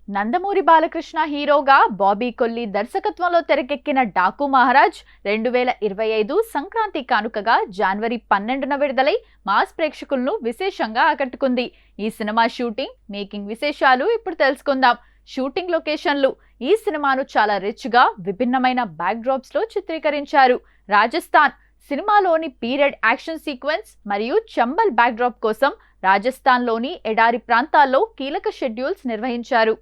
నందమూరి బాలకృష్ణ హీరోగా బాబీ కొల్లి దర్శకత్వంలో తెరకెక్కిన డాకు మహారాజ్ 2025 సంక్రాంతి కానుకగా జనవరి 12న విడుదలై మాస్ ప్రేక్షకులను విశేషంగా ఆకట్టుకుంది. ఈ సినిమా షూటింగ్, మేకింగ్ విశేషాలు ఇప్పుడు తెలుసుకుందాం. షూటింగ్ లొకేషన్లు. ఈ సినిమాను చాలా రిచ్ గా విభిన్నమైన బ్యాక్ డ్రాప్స్ లో చిత్రీకరించారు. రాజస్థాన్. సినిమాలోని పీరియడ్ యాక్షన్ సీక్వెన్స్ మరియు చంబల్ బ్యాక్ డ్రాప్ కోసం రాజస్థాన్లోని ఎడారి ప్రాంతాల్లో కీలక షెడ్యూల్స్ నిర్వహించారు.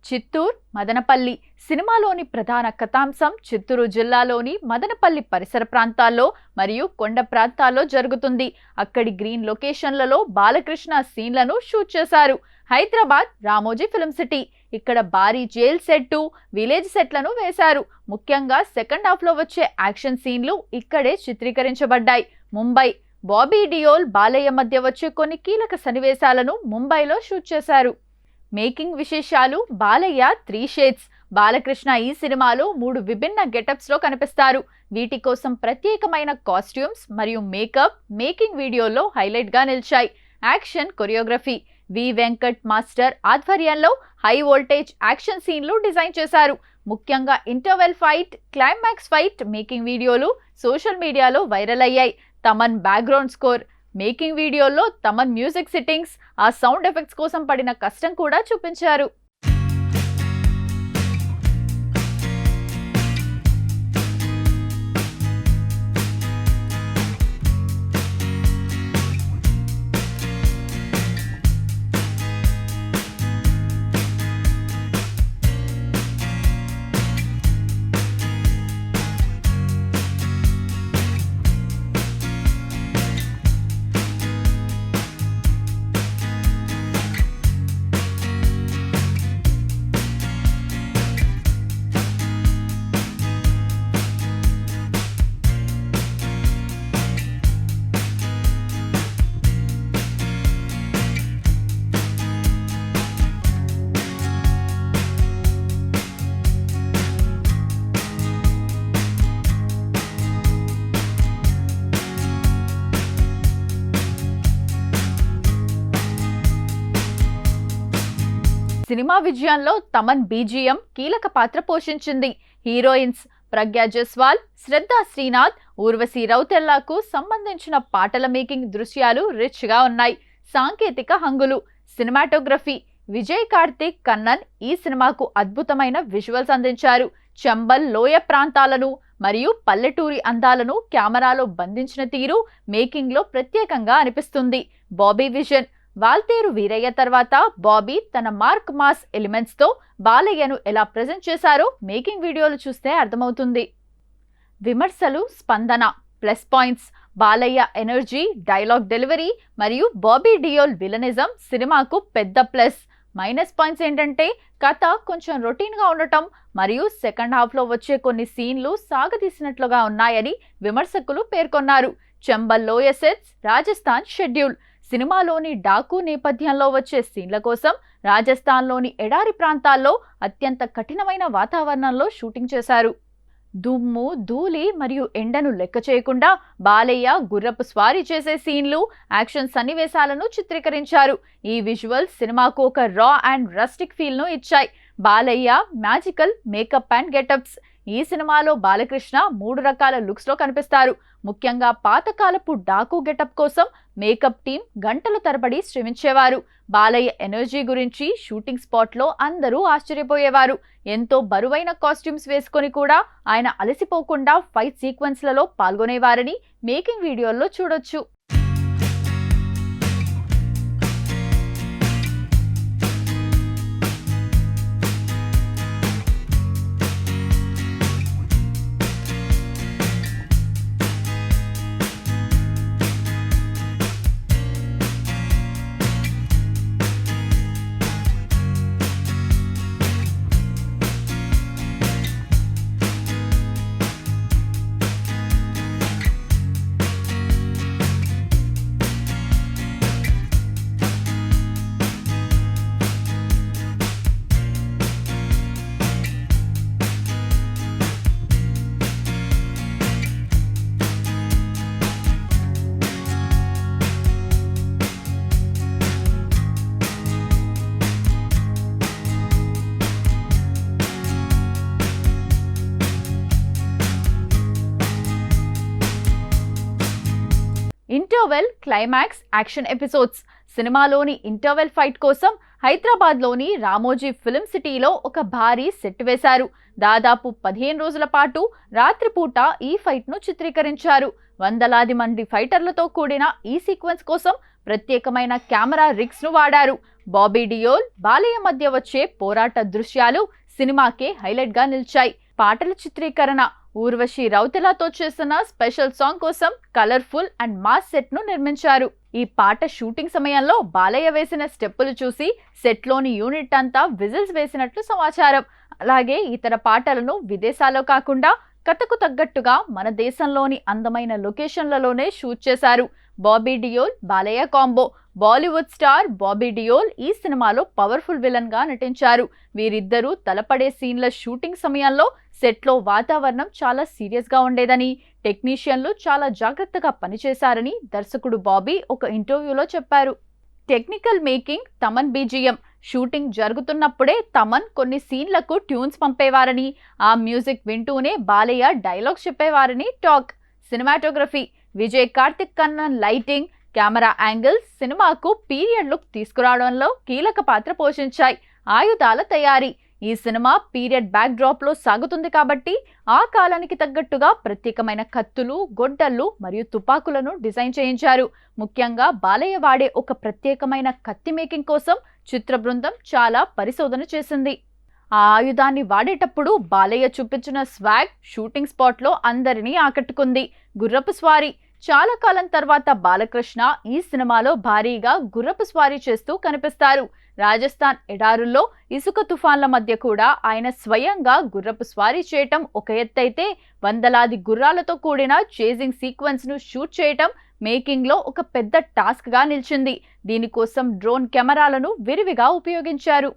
చిత్తూరు, మదనపల్లి. సినిమాలోని ప్రధాన కథాంశం చిత్తూరు జిల్లాలోని మదనపల్లి పరిసర ప్రాంతాల్లో మరియు కొండ ప్రాంతాల్లో జరుగుతుంది. అక్కడి గ్రీన్ లొకేషన్లలో బాలకృష్ణ సీన్లను షూట్ చేశారు. Hyderabad, Ramoji film city. ఇక్కడ భారీ జైల్ సెట్టు, విలేజ్ సెట్లను వేశారు. ముఖ్యంగా సెకండ్ హాఫ్ లో వచ్చే యాక్షన్ సీన్లు ఇక్కడే చిత్రీకరించబడ్డాయి. ముంబై. బాబీ డియోల్, బాలయ్య మధ్య వచ్చే కొన్ని కీలక సన్నివేశాలను ముంబైలో షూట్ చేశారు. మేకింగ్ విశేషాలు. బాలయ్య 3 షేడ్స్. బాలకృష్ణ ఈ సినిమాలో 3 విభిన్న గెటప్స్ లో కనిపిస్తారు. వీటి కోసం ప్రత్యేకమైన కాస్ట్యూమ్స్ మరియు మేకప్ మేకింగ్ వీడియోలో హైలైట్ గా నిలిచాయి. Action choreography. V Venkat master ఆధ్వర్యంలో హై వోల్టేజ్ యాక్షన్ సీన్లు డిజైన్ చేశారు. ముఖ్యంగా interval fight, climax fight making వీడియోలు సోషల్ మీడియాలో వైరల్ అయ్యాయి. Thaman background score. మేకింగ్ వీడియోలో తమన్ మ్యూజిక్ సిట్టింగ్స్, ఆ సౌండ్ ఎఫెక్ట్స్ కోసం పడిన కష్టం కూడా చూపించారు. సినిమా విజయంలో తమన్ బీజిఎం కీలక పాత్ర పోషించింది. హీరోయిన్స్ ప్రజ్ఞా జస్వాల్, శ్రద్ధా శ్రీనాథ్, ఊర్వశి రౌతెల్లాకు సంబంధించిన పాటల మేకింగ్ దృశ్యాలు రిచ్ గా ఉన్నాయి. సాంకేతిక హంగులు. సినిమాటోగ్రఫీ. విజయ్ కార్తిక్ కన్నన్ ఈ సినిమాకు అద్భుతమైన విజువల్స్ అందించారు. చంబల్ లోయ ప్రాంతాలను మరియు పల్లెటూరి అందాలను కెమెరాలో బంధించిన తీరు మేకింగ్ లో ప్రత్యేకంగా అనిపిస్తుంది. బాబీ విజన్. వాల్తేరు వీరయ్య తర్వాత బాబీ తన మార్క్ మాస్ ఎలిమెంట్స్ తో బాలయ్యను ఎలా ప్రెజెంట్ చేశారో మేకింగ్ వీడియోలు చూస్తే అర్థమవుతుంది. విమర్శలు, స్పందన. Plus points. Balayya energy, dialogue delivery మరియు బాబీ డియోల్ విలనిజం సినిమాకు పెద్ద ప్లస్. మైనస్ పాయింట్స్ ఏంటంటే కథ కొంచెం రొటీన్ గా ఉండటం మరియు సెకండ్ హాఫ్ లో వచ్చే కొన్ని సీన్లు సాగదీసినట్లుగా ఉన్నాయని విమర్శకులు పేర్కొన్నారు. చంబల్ లోయ సెట్స్, రాజస్థాన్ షెడ్యూల్. సినిమాలోని డాకు నేపథ్యంలో వచ్చే సీన్ల కోసం రాజస్థాన్లోని ఎడారి ప్రాంతాల్లో అత్యంత కఠినమైన వాతావరణంలో షూటింగ్ చేశారు. దుమ్ము, ధూళి మరియు ఎండను లెక్క చేయకుండా బాలయ్య గుర్రపు స్వారీ చేసే సీన్లు, యాక్షన్ సన్నివేశాలను చిత్రీకరించారు. ఈ విజువల్స్ సినిమాకు ఒక రా అండ్ రస్టిక్ ఫీల్ ను ఇచ్చాయి. Balayya magical makeup and getups. ఈ సినిమాలో బాలకృష్ణ 3 రకాల లుక్స్ లో కనిపిస్తారు. ముఖ్యంగా పాతకాలపు డాకు గెటప్ కోసం మేకప్ టీం గంటల తరబడి శ్రమించేవారు. బాలయ్య ఎనర్జీ గురించి షూటింగ్ స్పాట్ లో అందరూ ఆశ్చర్యపోయేవారు. ఎంతో బరువైన కాస్ట్యూమ్స్ వేసుకొని కూడా ఆయన అలసిపోకుండా ఫైట్ సీక్వెన్స్లలో పాల్గొనేవారని మేకింగ్ వీడియోల్లో చూడొచ్చు. Interval, climax, action episodes. సినిమాలోని ఇంటర్వెల్ ఫైట్ కోసం హైదరాబాద్లోని రామోజీ ఫిల్మ్ సిటీలో ఒక భారీ సెట్ వేశారు. దాదాపు 15 రోజుల పాటు రాత్రిపూట ఈ ఫైట్ను చిత్రీకరించారు. వందలాది మంది ఫైటర్లతో కూడిన ఈ సీక్వెన్స్ కోసం ప్రత్యేకమైన కెమెరా రిగ్స్ను వాడారు. బాబీ డియోల్, బాలయ్య మధ్య వచ్చే పోరాట దృశ్యాలు సినిమాకే హైలైట్గా నిలిచాయి. పాటల చిత్రీకరణ ఊర్వశి రౌతెలాతో చేసిన స్పెషల్ సాంగ్ కోసం కలర్ఫుల్ అండ్ మాస్ సెట్ ను నిర్మించారు. ఈ పాట షూటింగ్ సమయంలో బాలయ్య వేసిన స్టెప్పులు చూసి సెట్లోని యూనిట్ అంతా విజిల్స్ వేసినట్లు సమాచారం. అలాగే ఇతర పాటలను విదేశాల్లో కాకుండా కథకు తగ్గట్టుగా మన దేశంలోని అందమైన లొకేషన్లలోనే షూట్ చేశారు. బాబీ డియోల్, బాలయ్య కాంబో. బాలీవుడ్ స్టార్ బాబీ డియోల్ ఈ సినిమాలో పవర్ఫుల్ విలన్ గా నటించారు. వీరిద్దరూ తలపడే సీన్ల షూటింగ్ సమయంలో సెట్లో వాతావరణం చాలా సీరియస్ గా ఉండేదని, టెక్నీషియన్లు చాలా జాగ్రత్తగా పనిచేశారని దర్శకుడు బాబీ ఒక ఇంటర్వ్యూలో చెప్పారు. Technical making, Thaman BGM. Shooting జరుగుతున్నప్పుడే తమన్ కొన్ని సీన్లకు ట్యూన్స్ పంపేవారని, ఆ మ్యూజిక్ వింటూనే బాలయ్య డైలాగ్స్ చెప్పేవారని talk. Cinematography Vijay Karthik Kannan lighting, camera angles సినిమాకు పీరియడ్ లుక్ తీసుకురావడంలో కీలక పాత్ర పోషించాయి. ఆయుధాల తయారీ ఈ సినిమా పీరియడ్ బ్యాక్ డ్రాప్ లో సాగుతుంది కాబట్టి ఆ కాలానికి తగ్గట్టుగా ప్రత్యేకమైన కత్తులు, గొడ్డళ్ళు మరియు తుపాకులను డిజైన్ చేయించారు. ముఖ్యంగా బాలయ్య వాడే ఒక ప్రత్యేకమైన కత్తి మేకింగ్ కోసం చిత్ర బృందం చాలా పరిశోధన చేసింది. ఆ ఆయుధాన్ని వాడేటప్పుడు బాలయ్య చూపించిన స్వాగ్ షూటింగ్ స్పాట్ లో అందరినీ ఆకట్టుకుంది. గుర్రపు స్వారీ చాలా కాలం తర్వాత బాలకృష్ణ ఈ సినిమాలో భారీగా గుర్రపు స్వారీ చేస్తూ కనిపిస్తారు. రాజస్థాన్ ఎడారుల్లో ఇసుక తుఫాన్ల మధ్య కూడా ఆయన స్వయంగా గుర్రపు స్వారీ చేయటం ఒక ఎత్తైతే, వందలాది గుర్రాలతో కూడిన చేజింగ్ సీక్వెన్స్ ను షూట్ చేయటం మేకింగ్ లో ఒక పెద్ద టాస్క్ గా నిలిచింది. దీనికోసం డ్రోన్ కెమెరాలను విరివిగా ఉపయోగించారు.